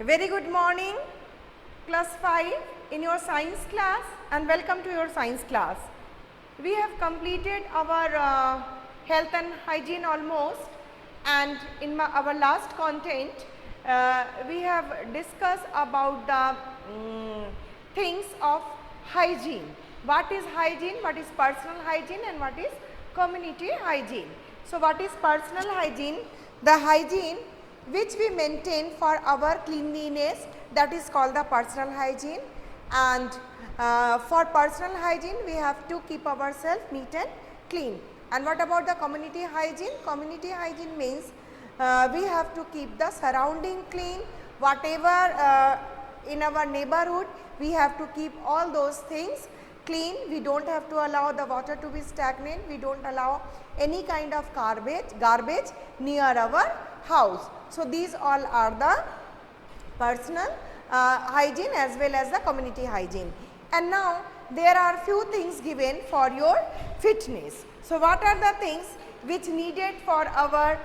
Very good morning, class 5 in your science class, and welcome to your science class. We have completed our health and hygiene almost, and in our last content we have discussed about the things of hygiene. What is hygiene, what is personal hygiene, and what is community hygiene. So what is personal hygiene? The hygiene which we maintain for our cleanliness, that is called the personal hygiene. And for personal hygiene we have to keep ourselves neat and clean. And what about the community hygiene? Community hygiene means we have to keep the surrounding clean, whatever in our neighborhood we have to keep all those things clean. We do not have to allow the water to be stagnant, we do not allow any kind of garbage near our house. So these all are the personal hygiene as well as the community hygiene. And now there are few things given for your fitness. So what are the things which needed for our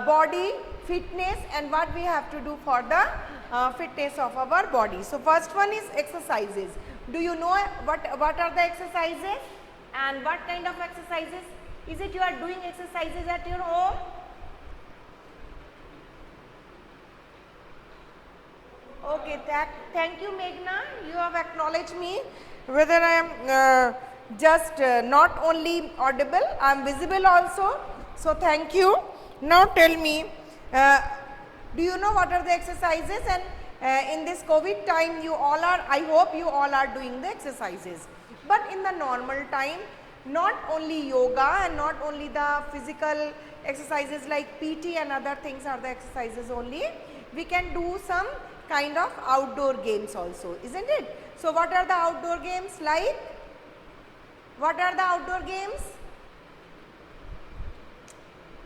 body fitness, and what we have to do for the fitness of our body. So first one is exercises. Do you know what are the exercises and what kind of exercises? Is it you are doing exercises at your home? Okay, thank you Meghna, you have acknowledged me whether I am just not only audible, I am visible also. So thank you. Now tell me, do you know what are the exercises? And in this COVID time you all are, I hope you all are doing the exercises. But in the normal time, not only yoga and not only the physical exercises like PT and other things are the exercises only, we can do some kind of outdoor games also, isn't it? So what are the outdoor games like? What are the outdoor games?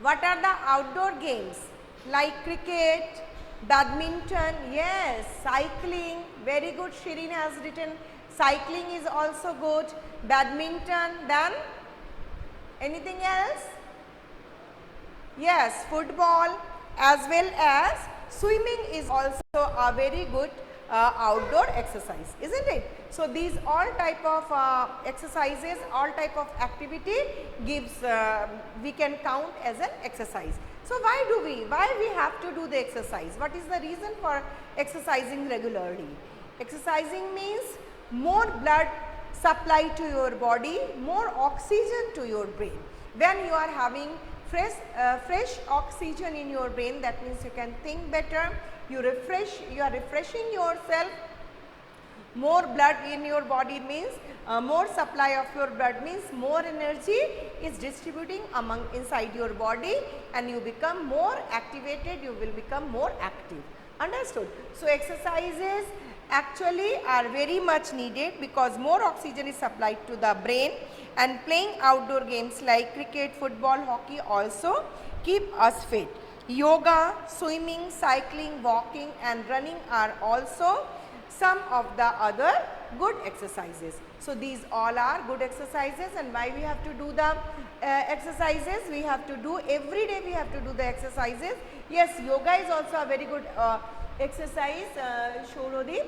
What are the outdoor games like cricket, badminton, yes, cycling, very good, Shirin has written cycling is also good, badminton, then anything else? Yes, football as well as swimming is also a very good outdoor exercise, isn't it? So these all type of exercises, all type of activity gives, we can count as an exercise. So why we have to do the exercise? What is the reason for exercising regularly? Exercising means more blood supply to your body, more oxygen to your brain. When you are having fresh oxygen in your brain, that means you can think better, you are refreshing yourself. More blood in your body means more supply of your blood means more energy is distributing inside your body, and you become more activated, you will become more active. Understood? So exercises actually are very much needed because more oxygen is supplied to the brain, and playing outdoor games like cricket, football, hockey also keep us fit. Yoga, swimming, cycling, walking and running are also some of the other good exercises. So these all are good exercises, and why we have to do the exercises? We have to do every day, we have to do the exercises. Yes, yoga is also a very good exercise, Shorodi.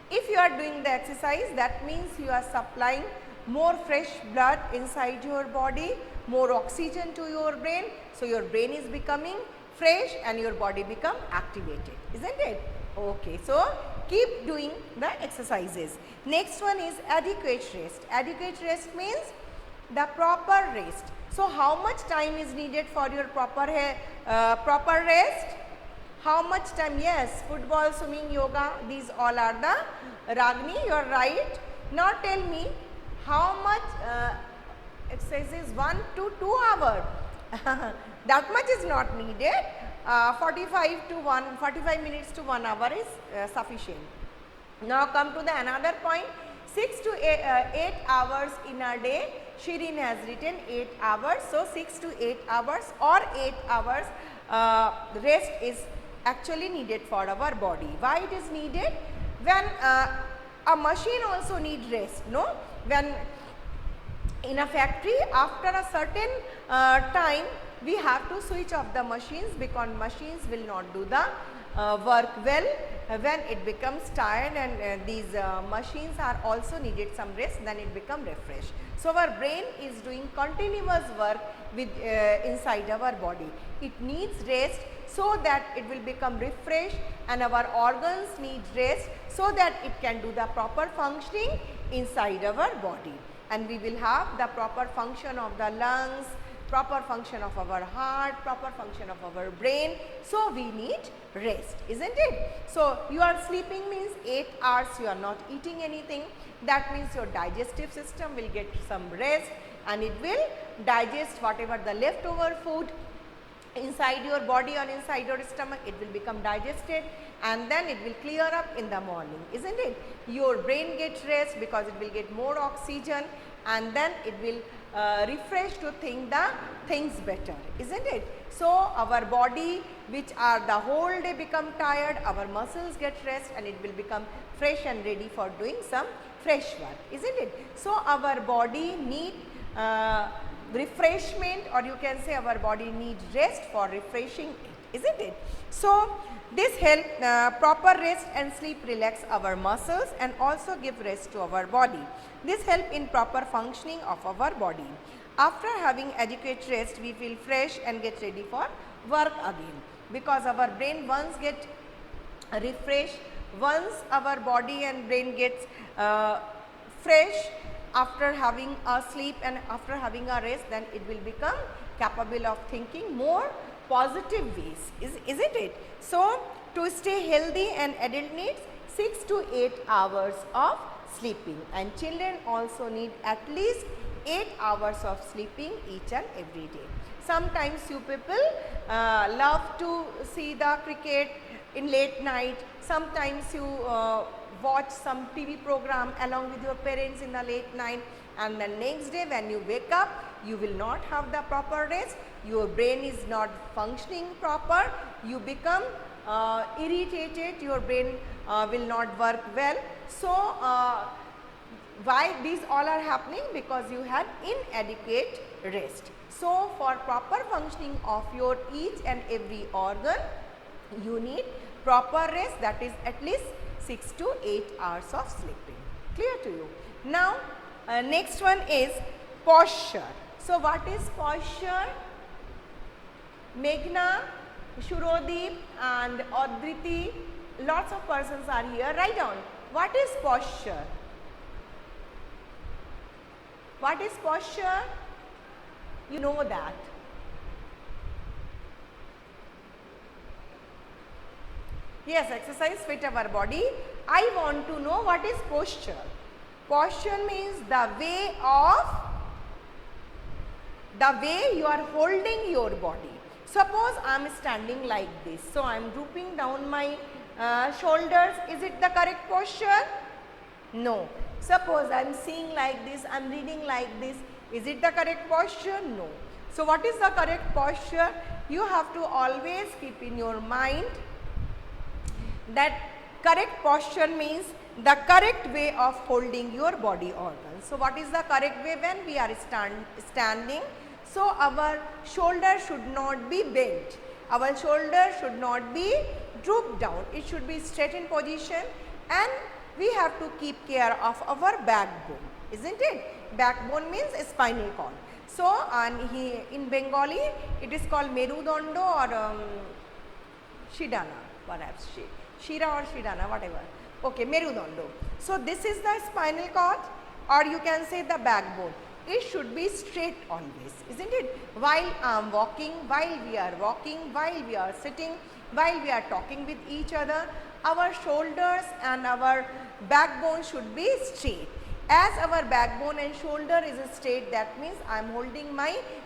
If you are doing the exercise, that means you are supplying more fresh blood inside your body, more oxygen to your brain. So your brain is becoming fresh and your body become activated, isn't it? Okay, so keep doing the exercises. Next one is adequate rest. Adequate rest means the proper rest. So how much time is needed for your proper rest? How much time? Yes, football, swimming, yoga, these all are the Ragini, you are right. Now tell me how much exercises? 1 to 2 hours. That much is not needed. 45 minutes to 1 hour is sufficient. Now come to the another point, 6 to 8 hours in a day. Shirin has written 8 hours. So 6 to 8 hours or 8 hours rest is actually needed for our body. Why it is needed? When a machine also needs rest, no? When in a factory, after a certain time we have to switch off the machines because machines will not do the work well. When it becomes tired and these machines are also needed some rest, then it become refreshed. So our brain is doing continuous work with inside our body. It needs rest so that it will become refreshed, and our organs need rest so that it can do the proper functioning inside our body, and we will have the proper function of the lungs, proper function of our heart, proper function of our brain. So we need rest, isn't it? So you are sleeping means 8 hours you are not eating anything. That means your digestive system will get some rest, and it will digest whatever the leftover food inside your body or inside your stomach. It will become digested, and then it will clear up in the morning, isn't it? Your brain gets rest because it will get more oxygen, and then it will refresh to think the things better, isn't it? So our body, which are the whole day become tired, our muscles get rest, and it will become fresh and ready for doing some fresh work, isn't it? So our body need refreshment, or you can say our body needs rest for refreshing it, isn't it? So this help proper rest and sleep relax our muscles and also give rest to our body. This help in proper functioning of our body. After having adequate rest, we feel fresh and get ready for work again, because our brain once get refreshed, once our body and brain gets fresh after having a sleep and after having a rest, then it will become capable of thinking more positive ways, isn't it? So to stay healthy, an adult needs 6 to 8 hours of sleeping, and children also need at least 8 hours of sleeping each and every day. Sometimes you people love to see the cricket in late night. Sometimes you watch some TV program along with your parents in the late night, and the next day when you wake up, you will not have the proper rest. Your brain is not functioning proper. You become irritated. Your brain will not work well. So why these all are happening? Because you had inadequate rest. So for proper functioning of your each and every organ, you need proper rest, that is at least 6 to 8 hours of sleeping. Clear to you? Now next one is posture. So what is posture? Meghna, Shurodeep and Adriti, lots of persons are here. Write down, what is posture? What is posture? You know that. Yes, exercise fit our body. I want to know what is posture. Posture means the way you are holding your body. Suppose I am standing like this. So I am drooping down my shoulders. Is it the correct posture? No. Suppose I am seeing like this, I am reading like this. Is it the correct posture? No. So what is the correct posture? You have to always keep in your mind that correct posture means the correct way of holding your body organs. So what is the correct way when we are standing? So our shoulder should not be bent. Our shoulder should not be drooped down. It should be straight in position, and we have to keep care of our backbone, isn't it? Backbone means spinal cord. So in Bengali it is called Merudanda or Shidana, perhaps Shira or Shidana, whatever. Okay, Merudanda. So this is the spinal cord, or you can say the backbone. It should be straight always, isn't it? While I am walking, while we are walking, while we are sitting, while we are talking with each other, our shoulders and our backbone should be straight. As our backbone and shoulder is straight, that means I am holding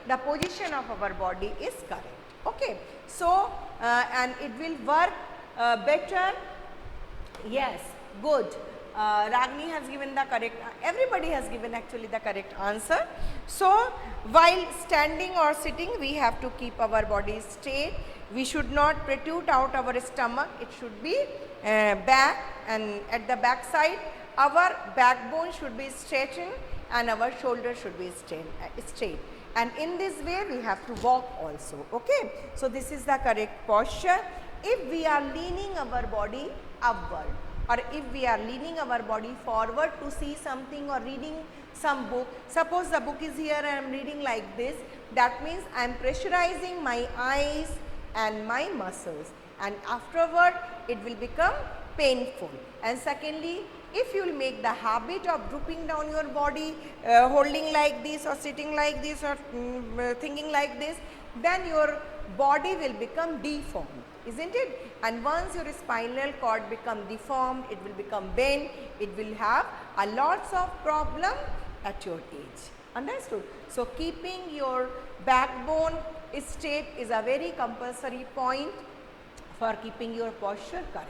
the position of our body is correct. Okay. So and it will work better. Yes, good. Ragni has given the correct, everybody has given actually the correct answer. So while standing or sitting, we have to keep our body straight. We should not protrude out our stomach. It should be back, and at the back side our backbone should be straightened and our shoulder should be straight. And in this way we have to walk also. Okay. So this is the correct posture. if we are leaning our body upward, or if we are leaning our body forward to see something or reading some book, suppose the book is here and I am reading like this, that means I am pressurizing my eyes and my muscles, and afterward it will become painful. And secondly, if you will make the habit of drooping down your body, holding like this or sitting like this or thinking like this, then your body will become deformed, isn't it? And once your spinal cord become deformed, it will become bent, it will have a lots of problem at your age. Understood? So keeping your backbone straight is a very compulsory point for keeping your posture correct.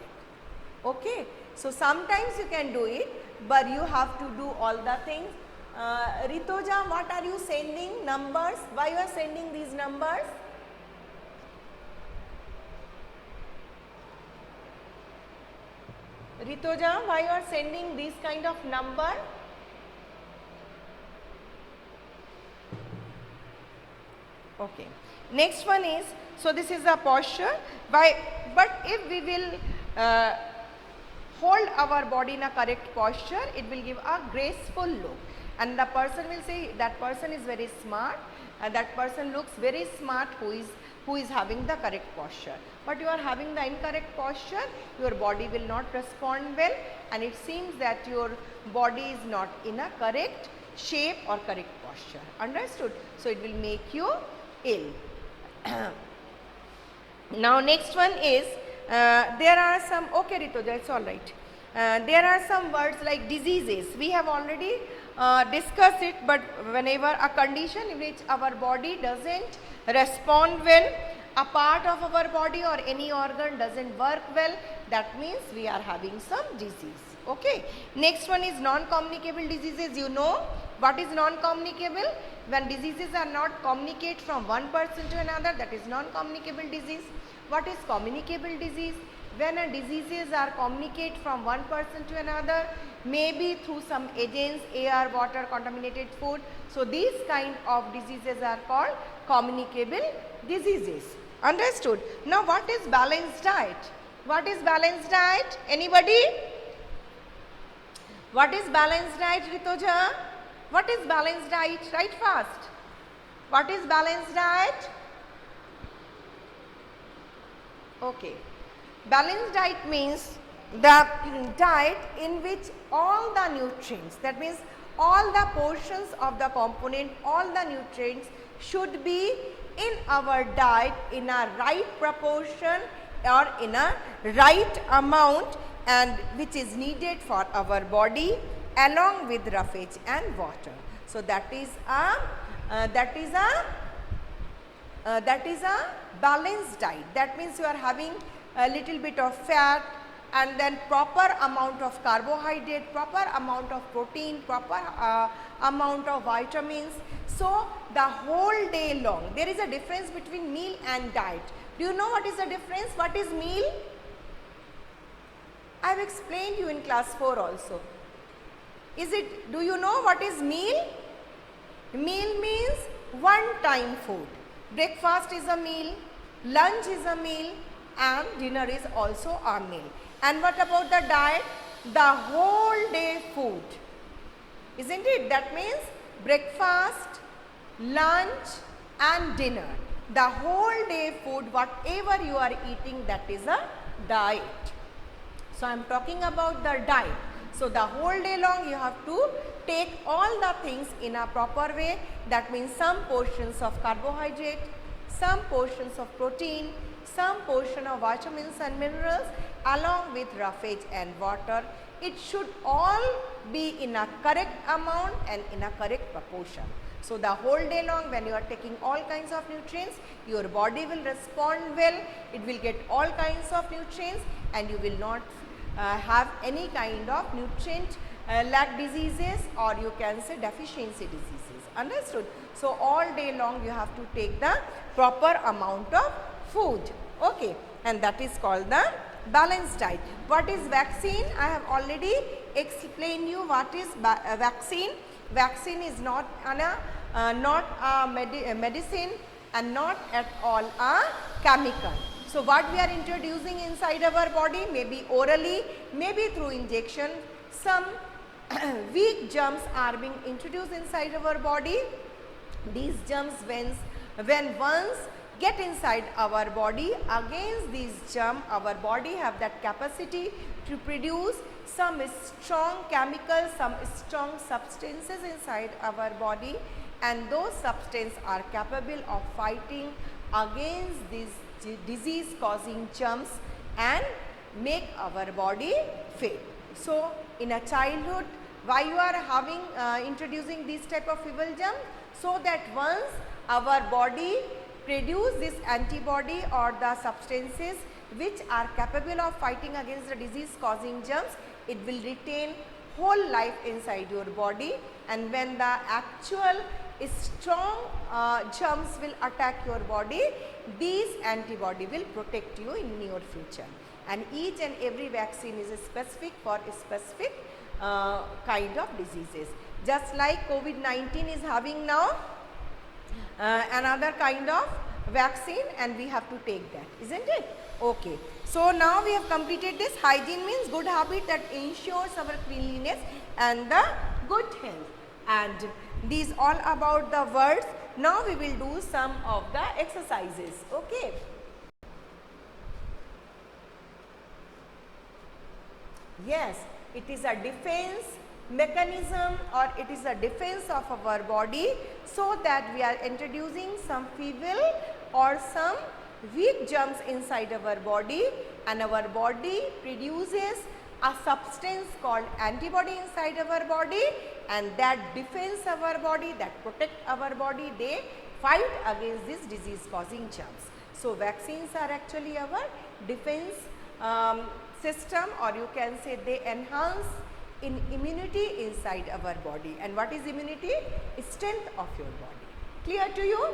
Okay. So sometimes you can do it, but you have to do all the things. Ritoja, what are you sending numbers? Why you are sending these numbers? Ritoja, why you are sending these kind of number? Okay. Next one is, so this is the posture. But if we will hold our body in a correct posture, it will give a graceful look, and the person will say that person is very smart, and that person looks very smart who is having the correct posture. But you are having the incorrect posture, your body will not respond well, and it seems that your body is not in a correct shape or correct posture. Understood? So it will make you ill. Now next one is, there are some, okay Ritoja, it's all right. There are some words like diseases. We have already discussed it, but whenever a condition in which our body doesn't respond well, a part of our body or any organ doesn't work well, that means we are having some disease. Okay. Next one is non-communicable diseases. You know what is non-communicable? When diseases are not communicate from one person to another, that is non-communicable disease. What is communicable disease? When a diseases are communicate from one person to another, maybe through some agents, air, water, contaminated food. So these kind of diseases are called communicable diseases. Understood? Now what is balanced diet? What is balanced diet? Anybody? What is balanced diet, Ritoja? What is balanced diet? Write fast. What is balanced diet? Okay. Balanced diet means the diet in which all the nutrients, that means all the portions of the component, all the nutrients should be in our diet in a right proportion or in a right amount, and which is needed for our body along with roughage and water. So that is a balanced diet. That means you are having a little bit of fat, and then proper amount of carbohydrate, proper amount of protein, proper amount of vitamins. So the whole day long, there is a difference between meal and diet. Do you know what is the difference? What is meal? I have explained you in class 4 also. Do you know what is meal? Meal means one time food. Breakfast is a meal, lunch is a meal, and dinner is also a meal. And what about the diet? The whole day food, isn't it? That means breakfast, lunch and dinner. The whole day food, whatever you are eating, that is a diet. So I am talking about the diet. So the whole day long you have to take all the things in a proper way. That means some portions of carbohydrate, some portions of protein, some portion of vitamins and minerals along with roughage and water. It should all be in a correct amount and in a correct proportion. So the whole day long when you are taking all kinds of nutrients, your body will respond well, it will get all kinds of nutrients, and you will not have any kind of nutrient lack diseases, or you can say deficiency diseases. Understood? So all day long you have to take the proper amount of food. Okay, and that is called the balanced diet. What is vaccine? I have already explained you what is vaccine. Vaccine is not a medicine and not at all a chemical. So what we are introducing inside our body, maybe orally, maybe through injection, some weak germs are being introduced inside our body. These germs when once get inside our body, against these germs our body have that capacity to produce some strong chemicals, some strong substances inside our body, and those substances are capable of fighting against these disease causing germs and make our body fit. So in a childhood, why you are having introducing these type of evil germs? So that once our body produce this antibody or the substances which are capable of fighting against the disease causing germs, it will retain whole life inside your body, and when the actual strong germs will attack your body, these antibody will protect you in near future. And each and every vaccine is specific for a specific kind of diseases. Just like COVID-19 is having now another kind of vaccine, and we have to take that, isn't it? Okay. So now we have completed this. Hygiene means good habit that ensures our cleanliness and the good health. And these all about the words. Now we will do some of the exercises. Okay. Yes, it is a defense mechanism, or it is a defense of our body, so that we are introducing some feeble or some weak germs inside our body, and our body produces a substance called antibody inside our body, and that defends our body, that protect our body, they fight against this disease causing germs. So vaccines are actually our defense system, or you can say they enhance in immunity inside our body. And what is immunity? Strength of your body. Clear to you?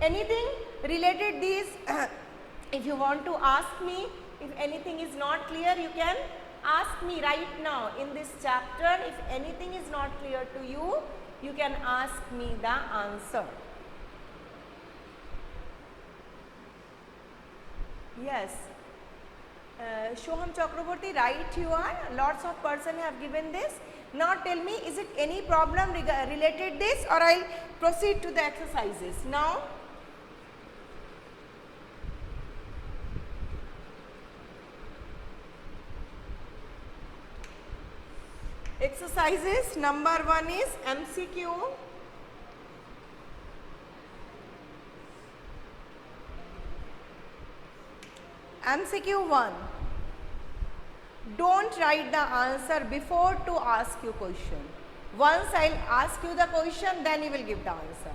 Anything related these? If you want to ask me, if anything is not clear, you can ask me right now in this chapter. If anything is not clear to you, you can ask me the answer. Yes. Shoham Chakraborty, right you are. Lots of person have given this. Now tell me, is it any problem related this, or I'll proceed to the exercises now? Exercises number 1 is MCQ. MCQ 1. Don't write the answer before to ask you question. Once I'll ask you the question, then you will give the answer.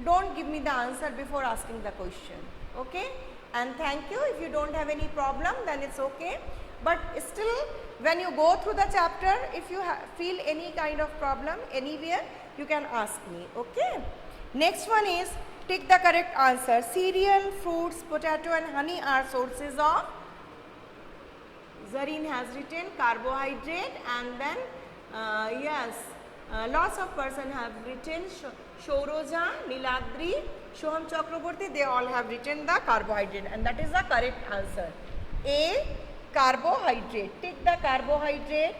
Don't give me the answer before asking the question. Okay? And thank you. If you don't have any problem, then it's okay. But still, when you go through the chapter, if you feel any kind of problem anywhere, you can ask me. Okay? Next one is, take the correct answer. Cereal, fruits, potato and honey are sources of, Zareen has written carbohydrate, and then yes, lots of person have written Shoroja, Niladri, Shoham Chakraborty, they all have written the carbohydrate, and that is the correct answer. A, carbohydrate. Take the carbohydrate.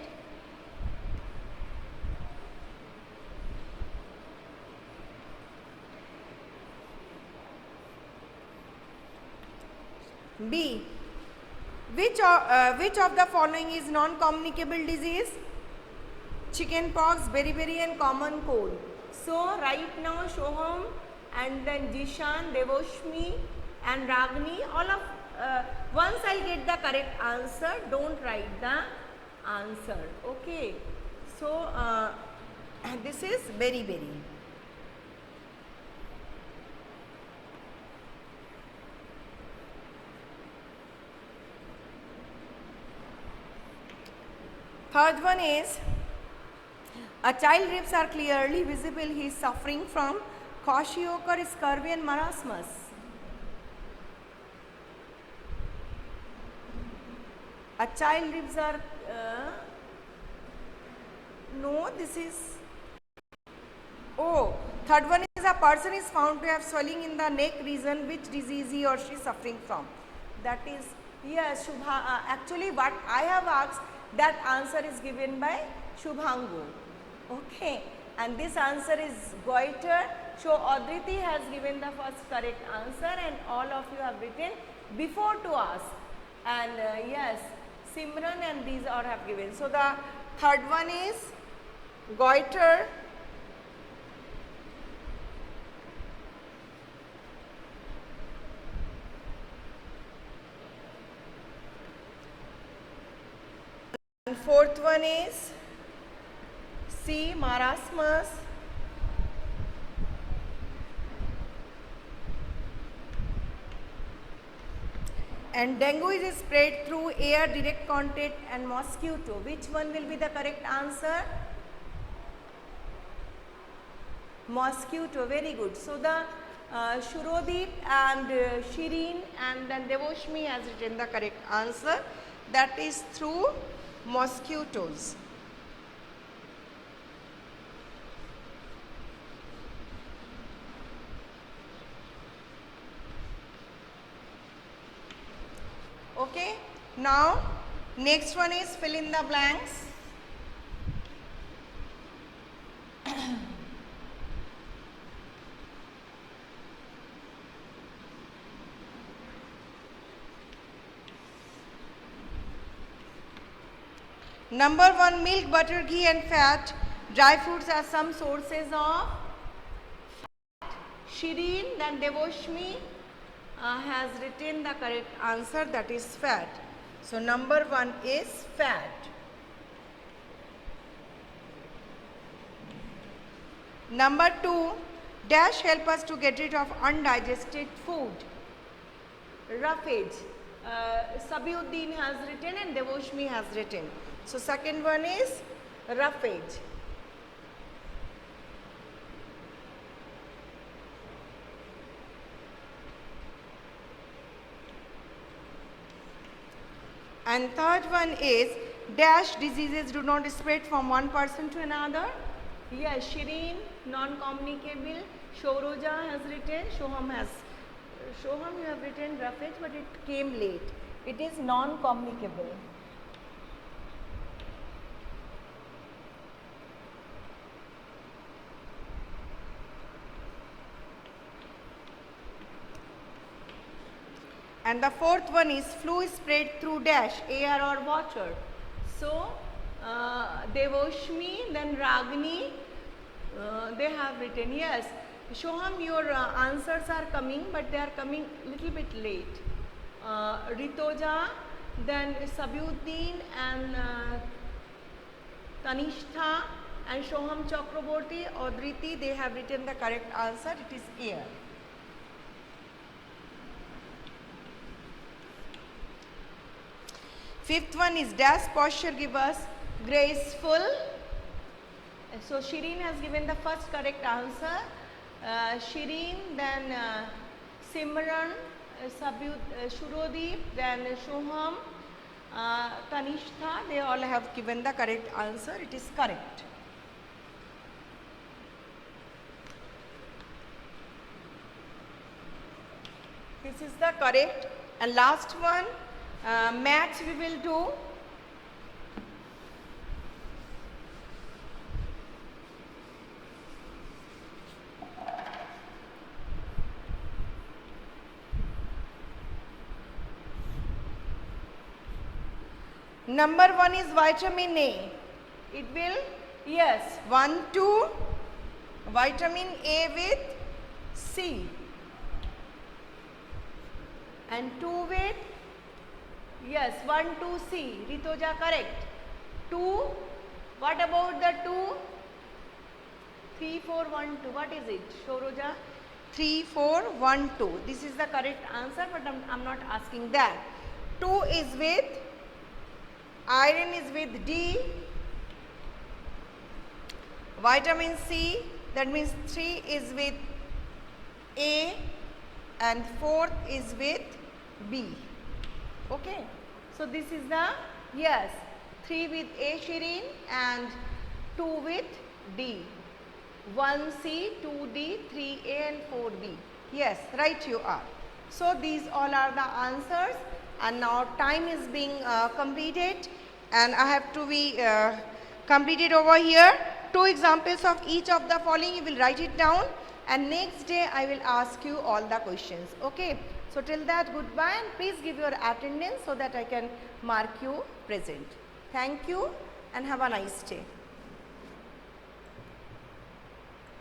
B, which of the following is non-communicable disease? Chicken pox, beriberi and common cold. So right now Shoham and then Jishan, Devoshmi and Ragini, all of once I get the correct answer, don't write the answer. Okay. So this is beriberi. Third one is, a child ribs are clearly visible. He is suffering from kwashiorkor, scurvy and marasmus. A child ribs are, no, this is, oh, third one is, a person is found to have swelling in the neck region. Which disease he or she is suffering from? that is, yes, Shubha, actually what I have asked, that answer is given by Shubhangu. Okay, and this answer is goiter. So Adriti has given the first correct answer and all of you have written before to us. And yes, Simran and these all have given. So the third one is goiter. And fourth one is C, marasmus. And dengue is spread through air, direct contact and mosquito. Which one will be the correct answer? Mosquito, very good. So the Shurodeep and Shireen and then Devoshmi has written the correct answer. That is through mosquitoes. Okay, now next one is fill in the blanks. Number 1, milk, butter, ghee and fat. Dry fruits are some sources of fat. Shireen, then Devoshmi has written the correct answer, that is fat. So number 1 is fat. Number 2, dash help us to get rid of undigested food. Roughage. Sabiuddin has written and Devoshmi has written. So second one is roughage. And third one is dash diseases do not spread from one person to another. Yes, Shireen, non-communicable. Shoroja has written, Shoham, you have written roughage, but it came late. It is non-communicable. And the fourth one is flu spread through dash, air or water. So, Devoshmi, then Ragini, they have written, yes. Shoham, your answers are coming, but they are coming little bit late. Ritoja, then Sabiuddin and Tanishtha and Shoham Chakraborty, Adriti, they have written the correct answer, it is air. Fifth one is dash posture give us graceful. So Shireen has given the first correct answer. Shireen, then Simran, Shurodeep, then Shoham, Tanishtha, they all have given the correct answer. It is correct. This is the correct. And last one, maths we will do. Number 1 is vitamin A. It will, yes, 1, 2, vitamin A with C. And 2 with, yes, 1, 2, C. Ritoja, correct. 2, what about the 2? 3, 4, 1, 2. What is it, Shoroja? 3, 4, 1, 2. This is the correct answer, but I'm not asking that. 2 is with, iron is with D. Vitamin C, that means 3 is with A and 4th is with B. Okay. So this is the, yes, 3 with A, Shireen, and 2 with D. 1 C, 2 D, 3 A and 4 B. Yes, right you are. So these all are the answers, and now time is being completed, and I have to be completed over here. 2 examples of each of the following, you will write it down, and next day I will ask you all the questions. Okay. So till that, goodbye, and please give your attendance so that I can mark you present. Thank you and have a nice day.